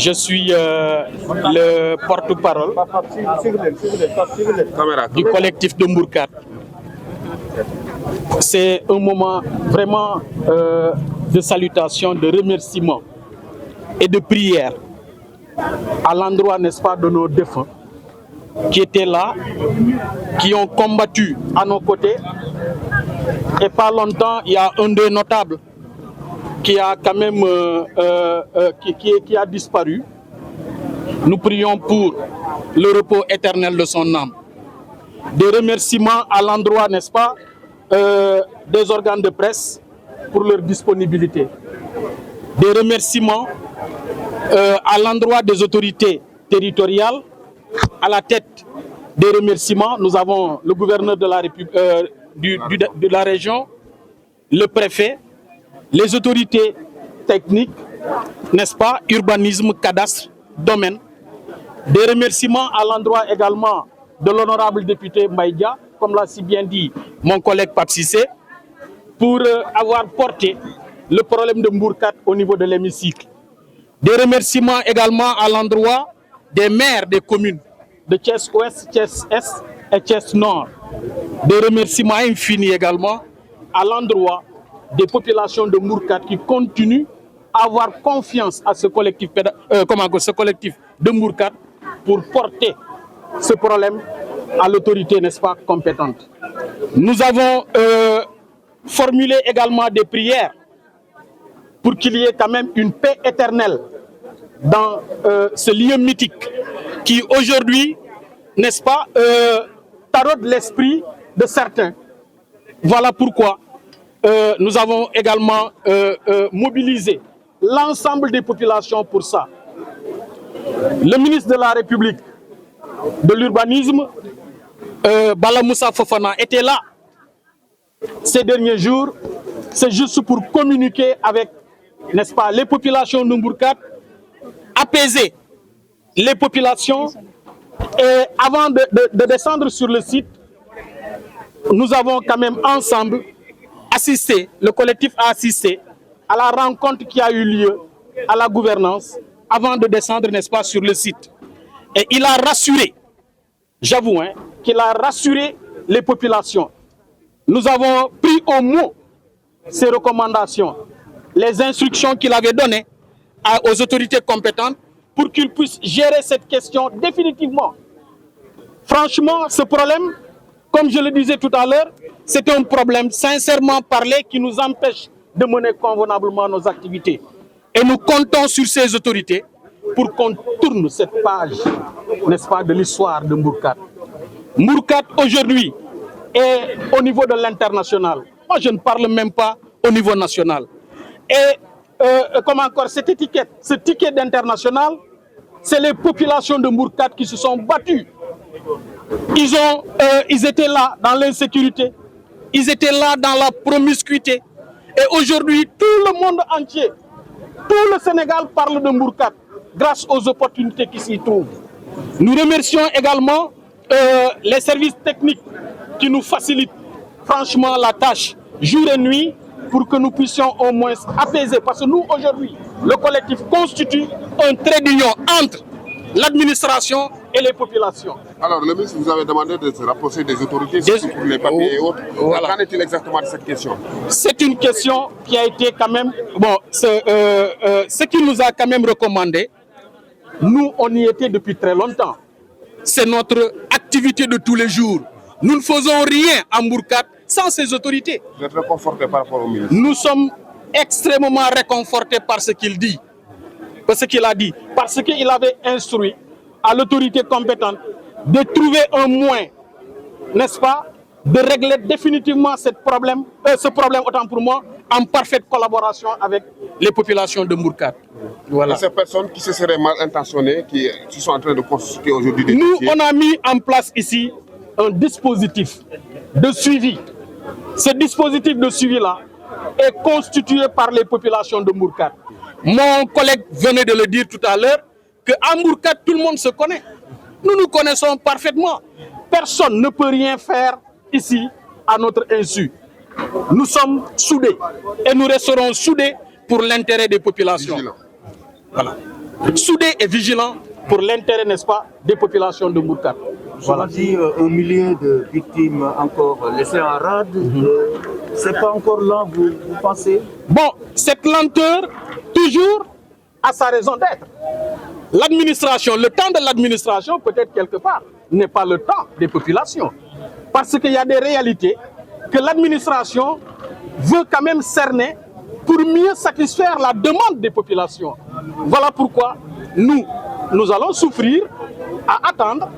Je suis le porte-parole du collectif de Mbourkat. C'est un moment vraiment de salutation, de remerciement et de prière à l'endroit, n'est-ce pas, de nos défunts qui étaient là, qui ont combattu à nos côtés. Et pas longtemps, il y a un des notables qui a quand même qui a disparu. Nous prions pour le repos éternel de son âme. Des remerciements à l'endroit, n'est-ce pas, des organes de presse pour leur disponibilité. Des remerciements à l'endroit des autorités territoriales. À la tête des remerciements, nous avons le gouverneur de la République, de la région, le préfet, les autorités techniques, n'est-ce pas, urbanisme, cadastre, domaine. Des remerciements à l'endroit également de l'honorable député Maïdia, comme l'a si bien dit mon collègue Pape Cissé, pour avoir porté le problème de Mbourkat au niveau de l'hémicycle. Des remerciements également à l'endroit des maires des communes de Thiès-Ouest, Thiès-Est et Thiès-Nord. Des remerciements infinis également à l'endroit des populations de Mbourkat qui continuent à avoir confiance à ce collectif, de Mbourkat pour porter ce problème à l'autorité, n'est-ce pas, compétente. Nous avons formulé également des prières pour qu'il y ait quand même une paix éternelle dans ce lieu mythique qui aujourd'hui, n'est-ce pas, taraude l'esprit de certains. Voilà pourquoi nous avons également mobilisé l'ensemble des populations pour ça. Le ministre de la République de l'urbanisme, Bala Moussa Fofana, était là ces derniers jours. C'est juste pour communiquer avec, n'est-ce pas, les populations de Mbourkat, apaiser les populations. Et avant de descendre sur le site, nous avons quand même ensemble assisté, le collectif a assisté à la rencontre qui a eu lieu à la gouvernance avant de descendre, n'est-ce pas, sur le site. Et il a rassuré, j'avoue, hein, qu'il a rassuré les populations. Nous avons pris au mot ces recommandations, les instructions qu'il avait données aux autorités compétentes pour qu'ils puissent gérer cette question définitivement. Franchement, ce problème, comme je le disais tout à l'heure, c'est un problème, sincèrement parlé, qui nous empêche de mener convenablement nos activités. Et nous comptons sur ces autorités pour qu'on tourne cette page, n'est-ce pas, de l'histoire de Mbourkat. Mbourkat, aujourd'hui, est au niveau de l'international. Moi, je ne parle même pas au niveau national. Et comme encore, cette étiquette, ce ticket d'international, c'est les populations de Mbourkat qui se sont battues. Ils étaient là dans l'insécurité, ils étaient là dans la promiscuité. Et aujourd'hui, tout le monde entier, tout le Sénégal parle de Mbourkat grâce aux opportunités qui s'y trouvent. Nous remercions également les services techniques qui nous facilitent franchement la tâche jour et nuit pour que nous puissions au moins apaiser. Parce que nous, aujourd'hui, le collectif constitue un trait d'union entre l'administration et les populations. Alors, le ministre vous avez demandé de se rapprocher des autorités pour les papiers et autres. Voilà. Qu'en est-il exactement de cette question? C'est une question qui a été quand même... Bon, ce qu'il nous a quand même recommandé, nous, on y était depuis très longtemps. C'est notre activité de tous les jours. Nous ne faisons rien à Mbourkat sans ces autorités. Vous êtes réconforté par rapport au ministre? Nous sommes extrêmement réconfortés par ce qu'il dit. Par ce qu'il a dit. Parce qu'il avait instruit à l'autorité compétente de trouver un moyen, n'est-ce pas, de régler définitivement ce problème, autant pour moi, en parfaite collaboration avec les populations de Mbourkat. Voilà. Et ces personnes qui se seraient mal intentionnées, qui sont en train de constituer aujourd'hui des Nous, dossiers. on a mis en place ici un dispositif de suivi. Ce dispositif de suivi-là est constitué par les populations de Mbourkat. Mon collègue venait de le dire tout à l'heure, qu'à Mbourkat, tout le monde se connaît. Nous nous connaissons parfaitement. Personne ne peut rien faire ici à notre insu. Nous sommes soudés et nous resterons soudés pour l'intérêt des populations. Vigilant. Voilà. soudés et vigilants pour l'intérêt, n'est-ce pas, des populations de Mbourkat. Voilà. Dit un millier de victimes encore laissées en rade. C'est pas encore lent, vous pensez? Bon, cette lenteur, toujours, a sa raison d'être. L'administration, le temps de l'administration, peut-être quelque part, n'est pas le temps des populations. Parce qu'il y a des réalités que l'administration veut quand même cerner pour mieux satisfaire la demande des populations. Voilà pourquoi nous allons souffrir à attendre,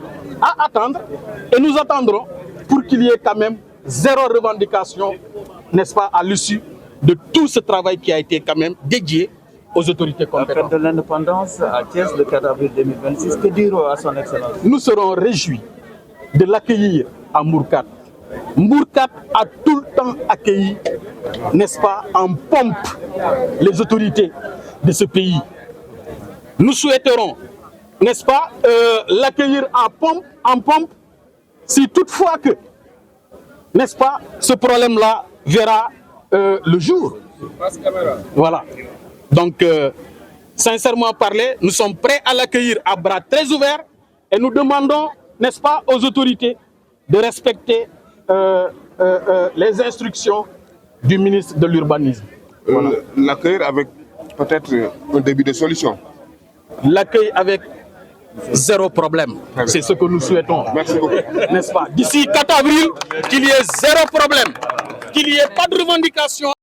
et nous attendrons pour qu'il y ait quand même zéro revendication, n'est-ce pas, à l'issue de tout ce travail qui a été quand même dédié aux autorités compétentes. La fête de l'indépendance à Thiès le 4 avril 2026, que dire à son excellence? Nous serons réjouis de l'accueillir à Mbourkat. Mbourkat a tout le temps accueilli, n'est-ce pas, en pompe les autorités de ce pays. Nous souhaiterons, n'est-ce pas, l'accueillir en pompe, si toutefois que, n'est-ce pas, ce problème-là verra le jour. Voilà. Donc, sincèrement parler, nous sommes prêts à l'accueillir à bras très ouverts et nous demandons, n'est-ce pas, aux autorités de respecter les instructions du ministre de l'Urbanisme. Voilà. L'accueillir avec peut-être un début de solution. L'accueil avec zéro problème. C'est ce que nous souhaitons. Merci beaucoup. N'est-ce pas? D'ici 4 avril, qu'il y ait zéro problème. Qu'il n'y ait pas de revendication